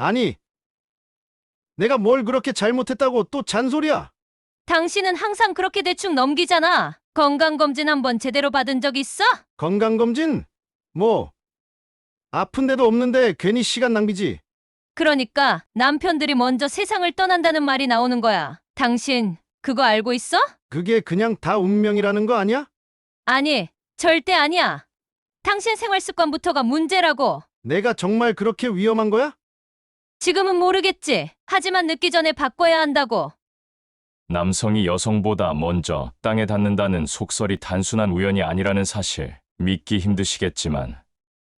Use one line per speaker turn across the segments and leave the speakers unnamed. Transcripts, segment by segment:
아니, 내가 뭘 그렇게 잘못했다고 또 잔소리야?
당신은 항상 그렇게 대충 넘기잖아. 건강검진 한번 제대로 받은 적 있어?
건강검진? 뭐, 아픈 데도 없는데 괜히 시간 낭비지.
그러니까 남편들이 먼저 세상을 떠난다는 말이 나오는 거야. 당신 그거 알고 있어?
그게 그냥 다 운명이라는 거 아니야?
아니, 절대 아니야. 당신 생활 습관부터가 문제라고.
내가 정말 그렇게 위험한 거야?
지금은 모르겠지. 하지만 늦기 전에 바꿔야 한다고.
남성이 여성보다 먼저 땅에 닿는다는 속설이 단순한 우연이 아니라는 사실 믿기 힘드시겠지만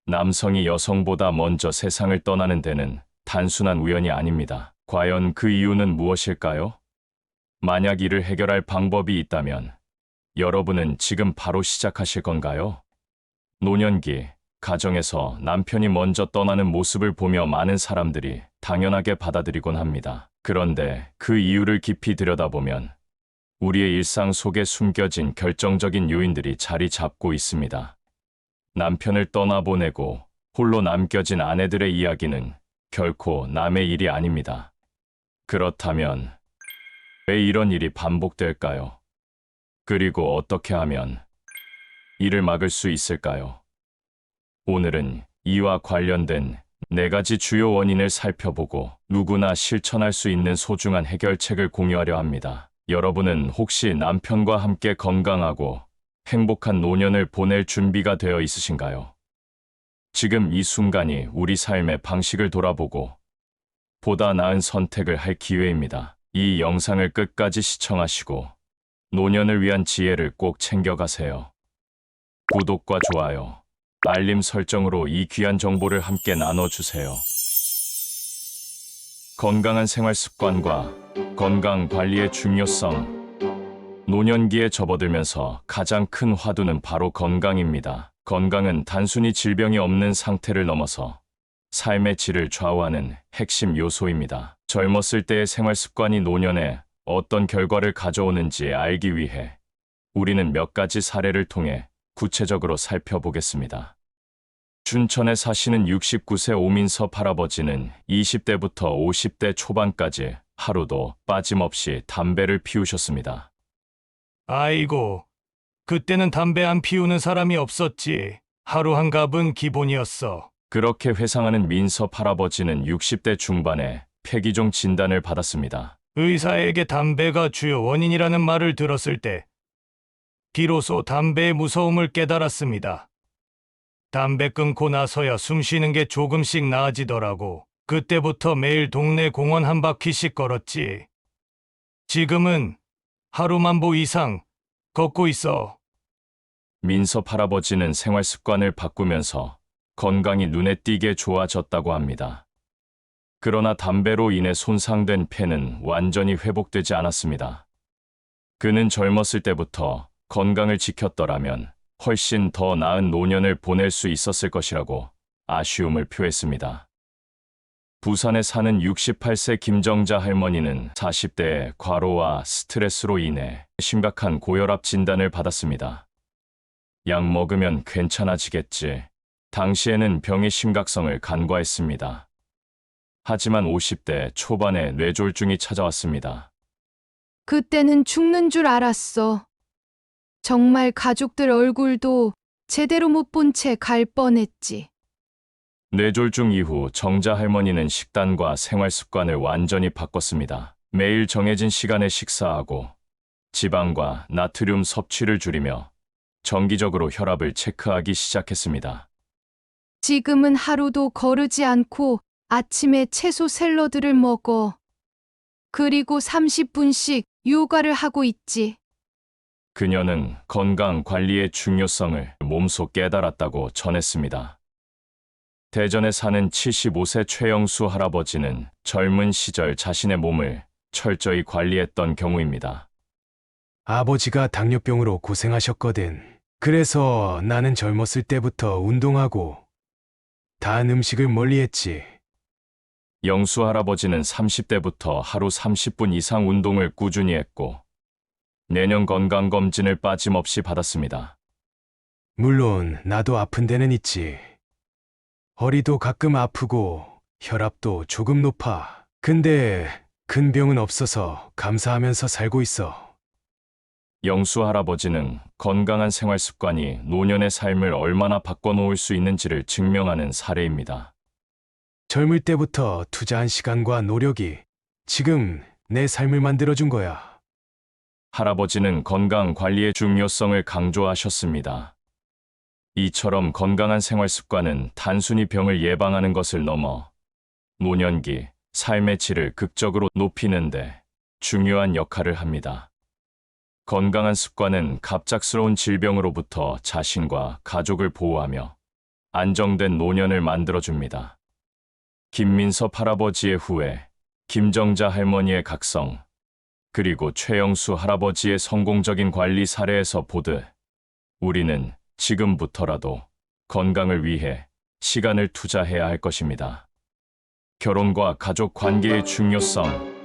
남성이 여성보다 먼저 세상을 떠나는 데는 단순한 우연이 아닙니다. 과연 그 이유는 무엇일까요? 만약 이를 해결할 방법이 있다면 여러분은 지금 바로 시작하실 건가요? 노년기, 가정에서 남편이 먼저 떠나는 모습을 보며 많은 사람들이 당연하게 받아들이곤 합니다. 그런데 그 이유를 깊이 들여다보면 우리의 일상 속에 숨겨진 결정적인 요인들이 자리 잡고 있습니다. 남편을 떠나보내고 홀로 남겨진 아내들의 이야기는 결코 남의 일이 아닙니다. 그렇다면 왜 이런 일이 반복될까요? 그리고 어떻게 하면 이를 막을 수 있을까요? 오늘은 이와 관련된 4가지 주요 원인을 살펴보고 누구나 실천할 수 있는 소중한 해결책을 공유하려 합니다. 여러분은 혹시 남편과 함께 건강하고 행복한 노년을 보낼 준비가 되어 있으신가요? 지금 이 순간이 우리 삶의 방식을 돌아보고 보다 나은 선택을 할 기회입니다. 이 영상을 끝까지 시청하시고 노년을 위한 지혜를 꼭 챙겨가세요. 구독과 좋아요, 알림 설정으로 이 귀한 정보를 함께 나눠주세요. 건강한 생활 습관과 건강 관리의 중요성. 노년기에 접어들면서 가장 큰 화두는 바로 건강입니다. 건강은 단순히 질병이 없는 상태를 넘어서 삶의 질을 좌우하는 핵심 요소입니다. 젊었을 때의 생활 습관이 노년에 어떤 결과를 가져오는지 알기 위해 우리는 몇 가지 사례를 통해 구체적으로 살펴보겠습니다. 춘천에 사시는 69세 오민섭 할아버지는 20대부터 50대 초반까지 하루도 빠짐없이 담배를 피우셨습니다.
아이고, 그때는 담배 안 피우는 사람이 없었지. 하루 한 갑은 기본이었어.
그렇게 회상하는 민섭 할아버지는 60대 중반에 폐기종 진단을 받았습니다.
의사에게 담배가 주요 원인이라는 말을 들었을 때 비로소 담배의 무서움을 깨달았습니다. 담배 끊고 나서야 숨 쉬는 게 조금씩 나아지더라고. 그때부터 매일 동네 공원 한 바퀴씩 걸었지. 지금은 하루만 보 이상 걷고 있어.
민섭 할아버지는 생활 습관을 바꾸면서 건강이 눈에 띄게 좋아졌다고 합니다. 그러나 담배로 인해 손상된 폐는 완전히 회복되지 않았습니다. 그는 젊었을 때부터 건강을 지켰더라면 훨씬 더 나은 노년을 보낼 수 있었을 것이라고 아쉬움을 표했습니다. 부산에 사는 68세 김정자 할머니는 40대에 과로와 스트레스로 인해 심각한 고혈압 진단을 받았습니다. 약 먹으면 괜찮아지겠지. 당시에는 병의 심각성을 간과했습니다. 하지만 50대 초반에 뇌졸중이 찾아왔습니다.
그때는 죽는 줄 알았어. 정말 가족들 얼굴도 제대로 못 본 채 갈 뻔했지.
뇌졸중 이후 정자 할머니는 식단과 생활 습관을 완전히 바꿨습니다. 매일 정해진 시간에 식사하고 지방과 나트륨 섭취를 줄이며 정기적으로 혈압을 체크하기 시작했습니다.
지금은 하루도 거르지 않고 아침에 채소 샐러드를 먹어. 그리고 30분씩 요가를 하고 있지.
그녀는 건강 관리의 중요성을 몸소 깨달았다고 전했습니다. 대전에 사는 75세 최영수 할아버지는 젊은 시절 자신의 몸을 철저히 관리했던 경우입니다.
아버지가 당뇨병으로 고생하셨거든. 그래서 나는 젊었을 때부터 운동하고 단 음식을 멀리했지.
영수 할아버지는 30대부터 하루 30분 이상 운동을 꾸준히 했고 내년 건강검진을 빠짐없이 받았습니다.
물론 나도 아픈 데는 있지. 허리도 가끔 아프고 혈압도 조금 높아. 근데 큰 병은 없어서 감사하면서 살고 있어.
영수 할아버지는 건강한 생활 습관이 노년의 삶을 얼마나 바꿔놓을 수 있는지를 증명하는 사례입니다.
젊을 때부터 투자한 시간과 노력이 지금 내 삶을 만들어준 거야.
할아버지는 건강 관리의 중요성을 강조하셨습니다. 이처럼 건강한 생활 습관은 단순히 병을 예방하는 것을 넘어 노년기 삶의 질을 극적으로 높이는데 중요한 역할을 합니다. 건강한 습관은 갑작스러운 질병으로부터 자신과 가족을 보호하며 안정된 노년을 만들어줍니다. 김민섭 할아버지의 후회, 김정자 할머니의 각성, 그리고 최영수 할아버지의 성공적인 관리 사례에서 보듯 우리는 지금부터라도 건강을 위해 시간을 투자해야 할 것입니다. 결혼과 가족 관계의 중요성.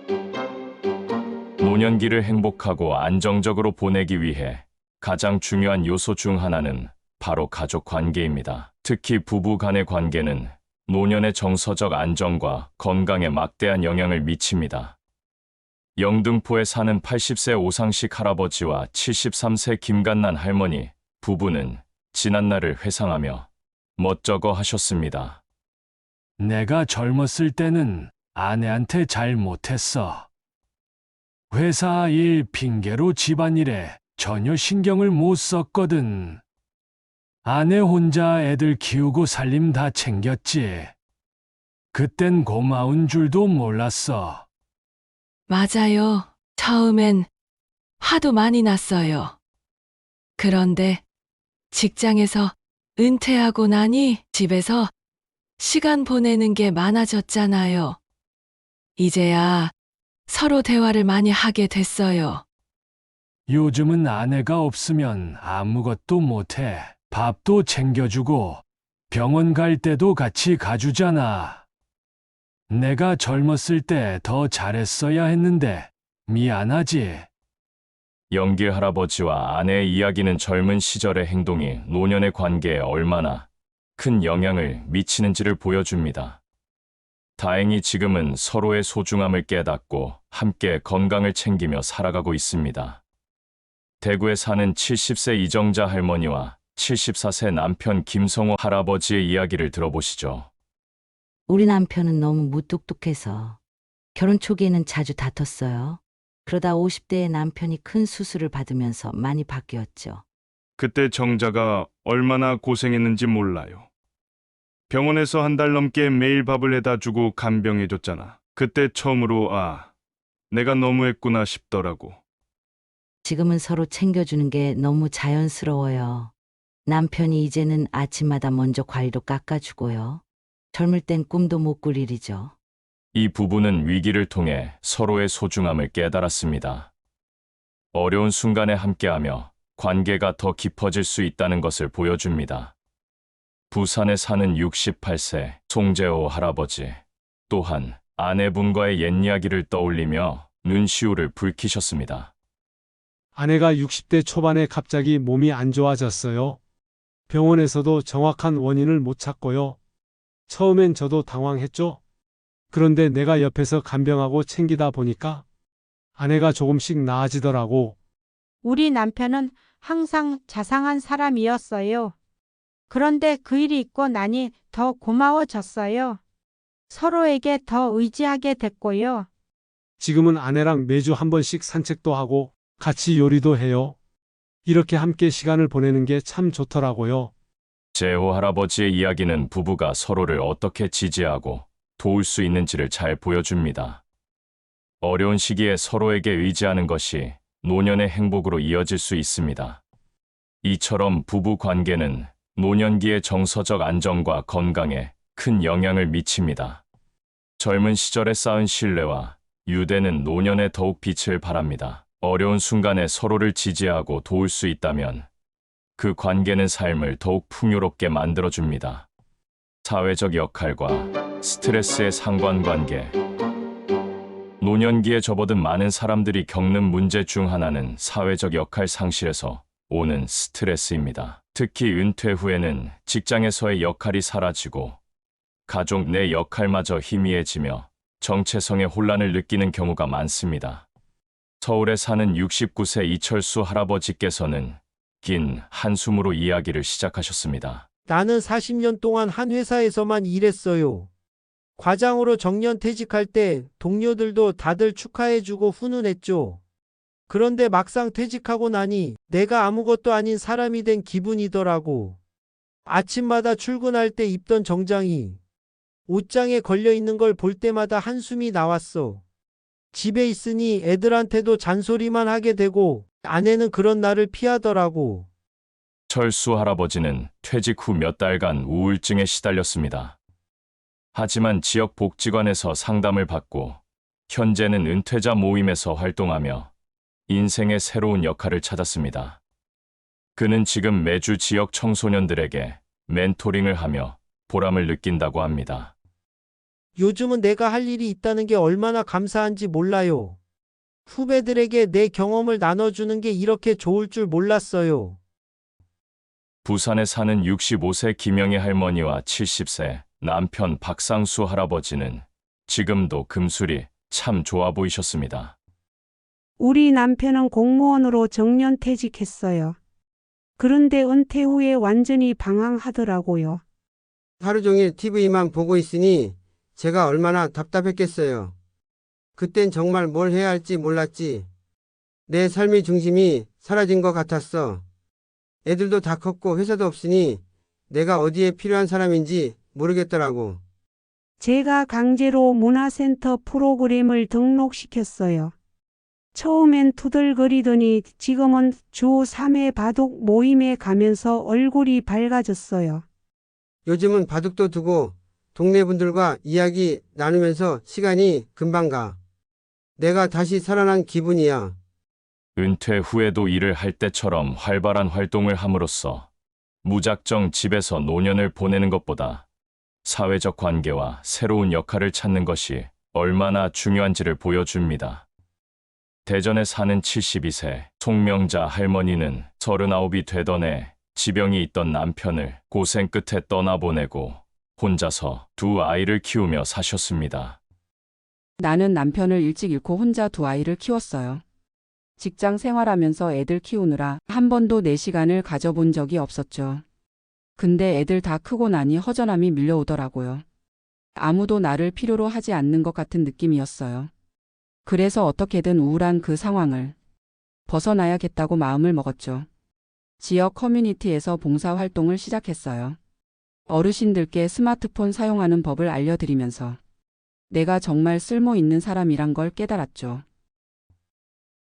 노년기를 행복하고 안정적으로 보내기 위해 가장 중요한 요소 중 하나는 바로 가족 관계입니다. 특히 부부 간의 관계는 노년의 정서적 안정과 건강에 막대한 영향을 미칩니다. 영등포에 사는 80세 오상식 할아버지와 73세 김간난 할머니 부부는 지난날을 회상하며 멋쩍어 하셨습니다.
내가 젊었을 때는 아내한테 잘 못했어. 회사 일 핑계로 집안일에 전혀 신경을 못 썼거든. 아내 혼자 애들 키우고 살림 다 챙겼지. 그땐 고마운 줄도 몰랐어.
맞아요. 처음엔 화도 많이 났어요. 그런데 직장에서 은퇴하고 나니 집에서 시간 보내는 게 많아졌잖아요. 이제야 서로 대화를 많이 하게 됐어요.
요즘은 아내가 없으면 아무것도 못해. 밥도 챙겨주고 병원 갈 때도 같이 가주잖아. 내가 젊었을 때 더 잘했어야 했는데 미안하지.
영길 할아버지와 아내의 이야기는 젊은 시절의 행동이 노년의 관계에 얼마나 큰 영향을 미치는지를 보여줍니다. 다행히 지금은 서로의 소중함을 깨닫고 함께 건강을 챙기며 살아가고 있습니다. 대구에 사는 70세 이정자 할머니와 74세 남편 김성호 할아버지의 이야기를 들어보시죠.
우리 남편은 너무 무뚝뚝해서 결혼 초기에는 자주 다퉜어요. 그러다 50대에 남편이 큰 수술을 받으면서 많이 바뀌었죠.
그때 정자가 얼마나 고생했는지 몰라요. 병원에서 한 달 넘게 매일 밥을 해다 주고 간병해줬잖아. 그때 처음으로 내가 너무했구나 싶더라고.
지금은 서로 챙겨주는 게 너무 자연스러워요. 남편이 이제는 아침마다 먼저 과일도 깎아주고요. 젊을 땐 꿈도 못 꿀 일이죠.
이 부부는 위기를 통해 서로의 소중함을 깨달았습니다. 어려운 순간에 함께하며 관계가 더 깊어질 수 있다는 것을 보여줍니다. 부산에 사는 68세 송재호 할아버지 또한 아내분과의 옛 이야기를 떠올리며 눈시울을 붉히셨습니다.
아내가 60대 초반에 갑자기 몸이 안 좋아졌어요. 병원에서도 정확한 원인을 못 찾고요. 처음엔 저도 당황했죠. 그런데 내가 옆에서 간병하고 챙기다 보니까 아내가 조금씩 나아지더라고.
우리 남편은 항상 자상한 사람이었어요. 그런데 그 일이 있고 나니 더 고마워졌어요. 서로에게 더 의지하게 됐고요.
지금은 아내랑 매주 한 번씩 산책도 하고 같이 요리도 해요. 이렇게 함께 시간을 보내는 게 참 좋더라고요.
재호 할아버지의 이야기는 부부가 서로를 어떻게 지지하고 도울 수 있는지를 잘 보여줍니다. 어려운 시기에 서로에게 의지하는 것이 노년의 행복으로 이어질 수 있습니다. 이처럼 부부 관계는 노년기의 정서적 안정과 건강에 큰 영향을 미칩니다. 젊은 시절에 쌓은 신뢰와 유대는 노년에 더욱 빛을 발합니다. 어려운 순간에 서로를 지지하고 도울 수 있다면 그 관계는 삶을 더욱 풍요롭게 만들어줍니다. 사회적 역할과 스트레스의 상관관계. 노년기에 접어든 많은 사람들이 겪는 문제 중 하나는 사회적 역할 상실에서 오는 스트레스입니다. 특히 은퇴 후에는 직장에서의 역할이 사라지고 가족 내 역할마저 희미해지며 정체성의 혼란을 느끼는 경우가 많습니다. 서울에 사는 69세 이철수 할아버지께서는 긴 한숨으로 이야기를 시작하셨습니다.
나는 40년 동안 한 회사에서만 일했어요. 과장으로 정년 퇴직할 때 동료들도 다들 축하해주고 훈훈했죠. 그런데 막상 퇴직하고 나니 내가 아무것도 아닌 사람이 된 기분이더라고. 아침마다 출근할 때 입던 정장이 옷장에 걸려 있는 걸 볼 때마다 한숨이 나왔어. 집에 있으니 애들한테도 잔소리만 하게 되고 아내는 그런 나를 피하더라고.
철수 할아버지는 퇴직 후 몇 달간 우울증에 시달렸습니다. 하지만 지역 복지관에서 상담을 받고 현재는 은퇴자 모임에서 활동하며 인생의 새로운 역할을 찾았습니다. 그는 지금 매주 지역 청소년들에게 멘토링을 하며 보람을 느낀다고 합니다.
요즘은 내가 할 일이 있다는 게 얼마나 감사한지 몰라요. 후배들에게 내 경험을 나눠주는 게 이렇게 좋을 줄 몰랐어요.
부산에 사는 65세 김영희 할머니와 70세 남편 박상수 할아버지는 지금도 금술이 참 좋아 보이셨습니다.
우리 남편은 공무원으로 정년 퇴직했어요. 그런데 은퇴 후에 완전히 방황하더라고요.
하루 종일 TV만 보고 있으니 제가 얼마나 답답했겠어요. 그땐 정말 뭘 해야 할지 몰랐지. 내 삶의 중심이 사라진 것 같았어. 애들도 다 컸고 회사도 없으니 내가 어디에 필요한 사람인지 모르겠더라고.
제가 강제로 문화센터 프로그램을 등록시켰어요. 처음엔 투덜거리더니 지금은 주 3회 바둑 모임에 가면서 얼굴이 밝아졌어요.
요즘은 바둑도 두고 동네 분들과 이야기 나누면서 시간이 금방 가. 내가 다시 살아난 기분이야.
은퇴 후에도 일을 할 때처럼 활발한 활동을 함으로써 무작정 집에서 노년을 보내는 것보다 사회적 관계와 새로운 역할을 찾는 것이 얼마나 중요한지를 보여줍니다. 대전에 사는 72세 송명자 할머니는 39이 되던 해 지병이 있던 남편을 고생 끝에 떠나보내고 혼자서 두 아이를 키우며 사셨습니다.
나는 남편을 일찍 잃고 혼자 두 아이를 키웠어요. 직장 생활하면서 애들 키우느라 한 번도 내 시간을 가져본 적이 없었죠. 근데 애들 다 크고 나니 허전함이 밀려오더라고요. 아무도 나를 필요로 하지 않는 것 같은 느낌이었어요. 그래서 어떻게든 우울한 그 상황을 벗어나야겠다고 마음을 먹었죠. 지역 커뮤니티에서 봉사활동을 시작했어요. 어르신들께 스마트폰 사용하는 법을 알려드리면서 내가 정말 쓸모 있는 사람이란 걸 깨달았죠.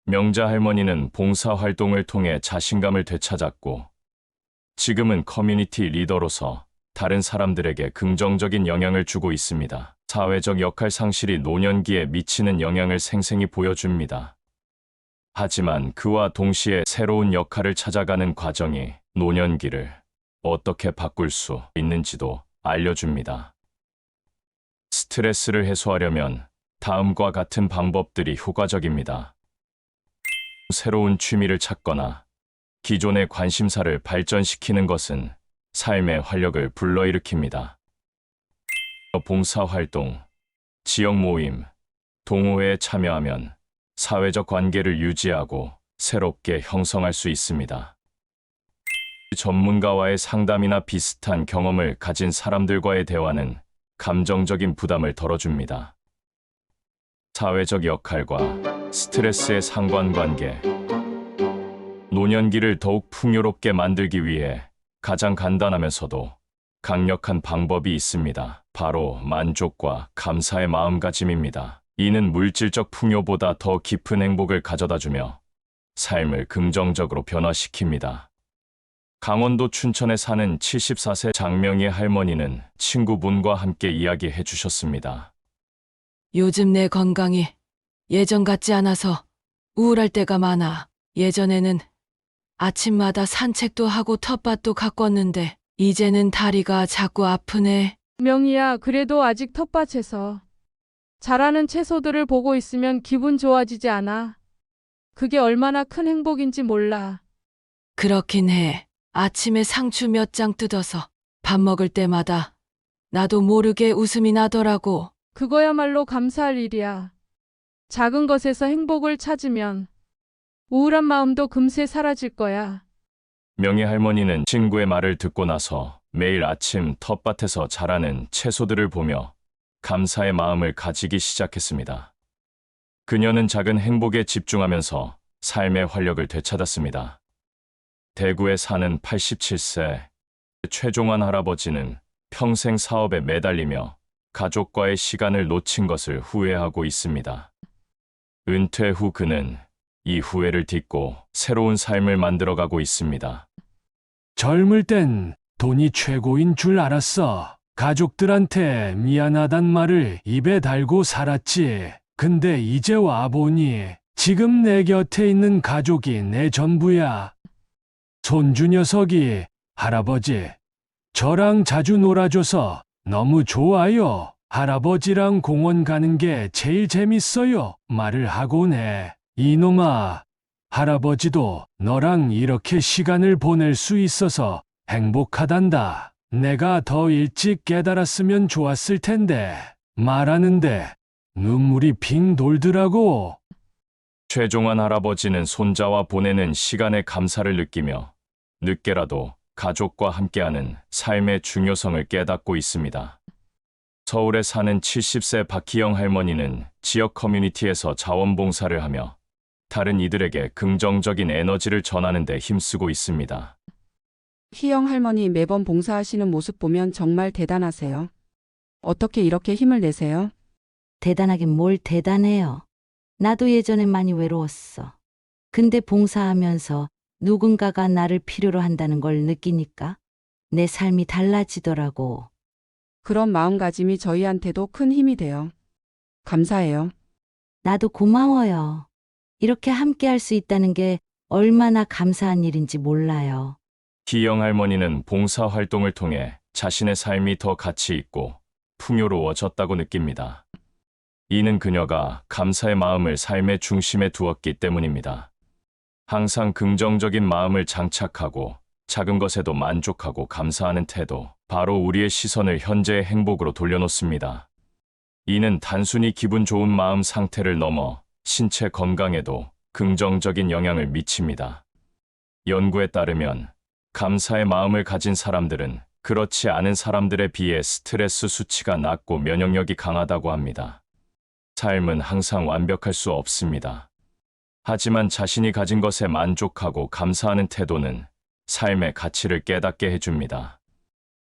명자 할머니는 봉사활동을 통해 자신감을 되찾았고 지금은 커뮤니티 리더로서 다른 사람들에게 긍정적인 영향을 주고 있습니다. 사회적 역할 상실이 노년기에 미치는 영향을 생생히 보여줍니다. 하지만 그와 동시에 새로운 역할을 찾아가는 과정이 노년기를 어떻게 바꿀 수 있는지도 알려줍니다. 스트레스를 해소하려면 다음과 같은 방법들이 효과적입니다. 새로운 취미를 찾거나 기존의 관심사를 발전시키는 것은 삶의 활력을 불러일으킵니다. 봉사활동, 지역 모임, 동호회에 참여하면 사회적 관계를 유지하고 새롭게 형성할 수 있습니다. 전문가와의 상담이나 비슷한 경험을 가진 사람들과의 대화는 감정적인 부담을 덜어줍니다. 사회적 역할과 스트레스의 상관관계. 노년기를 더욱 풍요롭게 만들기 위해 가장 간단하면서도 강력한 방법이 있습니다. 바로 만족과 감사의 마음가짐입니다. 이는 물질적 풍요보다 더 깊은 행복을 가져다주며 삶을 긍정적으로 변화시킵니다. 강원도 춘천에 사는 74세 장명희 할머니는 친구분과 함께 이야기해 주셨습니다.
요즘 내 건강이 예전 같지 않아서 우울할 때가 많아. 예전에는 아침마다 산책도 하고 텃밭도 가꿨는데 이제는 다리가 자꾸 아프네.
명희야, 그래도 아직 텃밭에서 자라는 채소들을 보고 있으면 기분 좋아지지 않아? 그게 얼마나 큰 행복인지 몰라.
그렇긴 해. 아침에 상추 몇 장 뜯어서 밥 먹을 때마다 나도 모르게 웃음이 나더라고.
그거야말로 감사할 일이야. 작은 것에서 행복을 찾으면 우울한 마음도 금세 사라질 거야.
명희 할머니는 친구의 말을 듣고 나서 매일 아침 텃밭에서 자라는 채소들을 보며 감사의 마음을 가지기 시작했습니다. 그녀는 작은 행복에 집중하면서 삶의 활력을 되찾았습니다. 대구에 사는 87세 최종환 할아버지는 평생 사업에 매달리며 가족과의 시간을 놓친 것을 후회하고 있습니다. 은퇴 후 그는 이 후회를 딛고 새로운 삶을 만들어가고 있습니다.
젊을 땐 돈이 최고인 줄 알았어. 가족들한테 미안하단 말을 입에 달고 살았지. 근데 이제 와보니 지금 내 곁에 있는 가족이 내 전부야. 손주 녀석이 할아버지, 저랑 자주 놀아줘서 너무 좋아요. 할아버지랑 공원 가는 게 제일 재밌어요. 말을 하곤 해. 이놈아, 할아버지도 너랑 이렇게 시간을 보낼 수 있어서 행복하단다. 내가 더 일찍 깨달았으면 좋았을 텐데. 말하는데 눈물이 핑 돌더라고.
최종환 할아버지는 손자와 보내는 시간의 감사를 느끼며 늦게라도 가족과 함께하는 삶의 중요성을 깨닫고 있습니다. 서울에 사는 70세 박희영 할머니는 지역 커뮤니티에서 자원봉사를 하며 다른 이들에게 긍정적인 에너지를 전하는 데 힘쓰고 있습니다.
희영 할머니 매번 봉사하시는 모습 보면 정말 대단하세요. 어떻게 이렇게 힘을 내세요?
대단하긴 뭘 대단해요. 나도 예전엔 많이 외로웠어. 근데 봉사하면서 누군가가 나를 필요로 한다는 걸 느끼니까 내 삶이 달라지더라고.
그런 마음가짐이 저희한테도 큰 힘이 돼요. 감사해요.
나도 고마워요. 이렇게 함께 할 수 있다는 게 얼마나 감사한 일인지 몰라요.
희영 할머니는 봉사 활동을 통해 자신의 삶이 더 가치 있고 풍요로워졌다고 느낍니다. 이는 그녀가 감사의 마음을 삶의 중심에 두었기 때문입니다. 항상 긍정적인 마음을 장착하고 작은 것에도 만족하고 감사하는 태도, 바로 우리의 시선을 현재의 행복으로 돌려놓습니다. 이는 단순히 기분 좋은 마음 상태를 넘어 신체 건강에도 긍정적인 영향을 미칩니다. 연구에 따르면 감사의 마음을 가진 사람들은 그렇지 않은 사람들에 비해 스트레스 수치가 낮고 면역력이 강하다고 합니다. 삶은 항상 완벽할 수 없습니다. 하지만 자신이 가진 것에 만족하고 감사하는 태도는 삶의 가치를 깨닫게 해줍니다.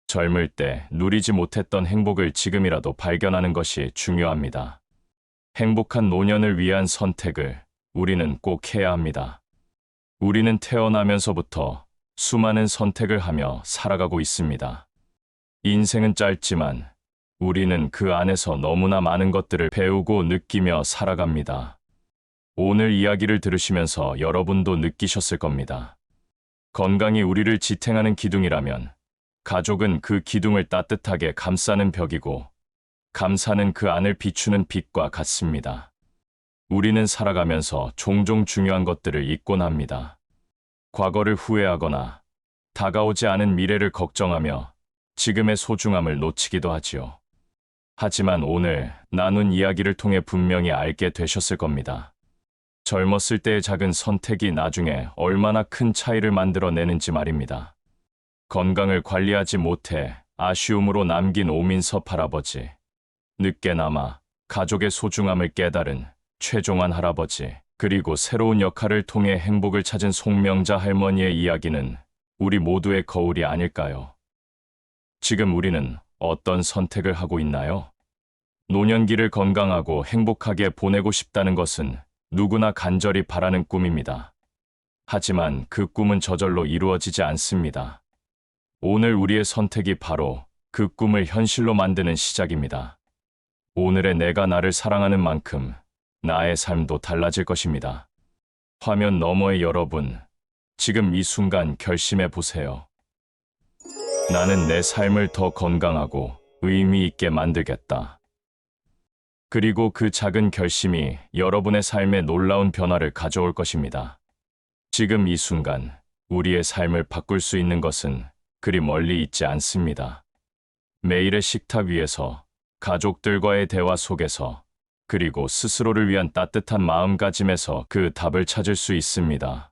젊을 때 누리지 못했던 행복을 지금이라도 발견하는 것이 중요합니다. 행복한 노년을 위한 선택을 우리는 꼭 해야 합니다. 우리는 태어나면서부터 수많은 선택을 하며 살아가고 있습니다. 인생은 짧지만 우리는 그 안에서 너무나 많은 것들을 배우고 느끼며 살아갑니다. 오늘 이야기를 들으시면서 여러분도 느끼셨을 겁니다. 건강이 우리를 지탱하는 기둥이라면 가족은 그 기둥을 따뜻하게 감싸는 벽이고 감사는 그 안을 비추는 빛과 같습니다. 우리는 살아가면서 종종 중요한 것들을 잊곤 합니다. 과거를 후회하거나 다가오지 않은 미래를 걱정하며 지금의 소중함을 놓치기도 하지요. 하지만 오늘 나눈 이야기를 통해 분명히 알게 되셨을 겁니다. 젊었을 때의 작은 선택이 나중에 얼마나 큰 차이를 만들어내는지 말입니다. 건강을 관리하지 못해 아쉬움으로 남긴 오민섭 할아버지, 늦게나마 가족의 소중함을 깨달은 최종환 할아버지, 그리고 새로운 역할을 통해 행복을 찾은 송명자 할머니의 이야기는 우리 모두의 거울이 아닐까요? 지금 우리는 어떤 선택을 하고 있나요? 노년기를 건강하고 행복하게 보내고 싶다는 것은 누구나 간절히 바라는 꿈입니다. 하지만 그 꿈은 저절로 이루어지지 않습니다. 오늘 우리의 선택이 바로 그 꿈을 현실로 만드는 시작입니다. 오늘의 내가 나를 사랑하는 만큼 나의 삶도 달라질 것입니다. 화면 너머의 여러분, 지금 이 순간 결심해 보세요. 나는 내 삶을 더 건강하고 의미 있게 만들겠다. 그리고 그 작은 결심이 여러분의 삶에 놀라운 변화를 가져올 것입니다. 지금 이 순간 우리의 삶을 바꿀 수 있는 것은 그리 멀리 있지 않습니다. 매일의 식탁 위에서, 가족들과의 대화 속에서, 그리고 스스로를 위한 따뜻한 마음가짐에서 그 답을 찾을 수 있습니다.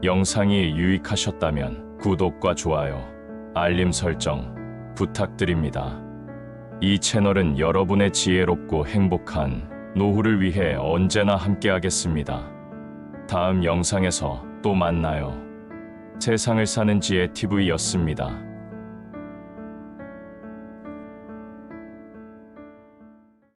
영상이 유익하셨다면 구독과 좋아요, 알림 설정 부탁드립니다. 이 채널은 여러분의 지혜롭고 행복한 노후를 위해 언제나 함께하겠습니다. 다음 영상에서 또 만나요. 세상을 사는 지혜 TV였습니다.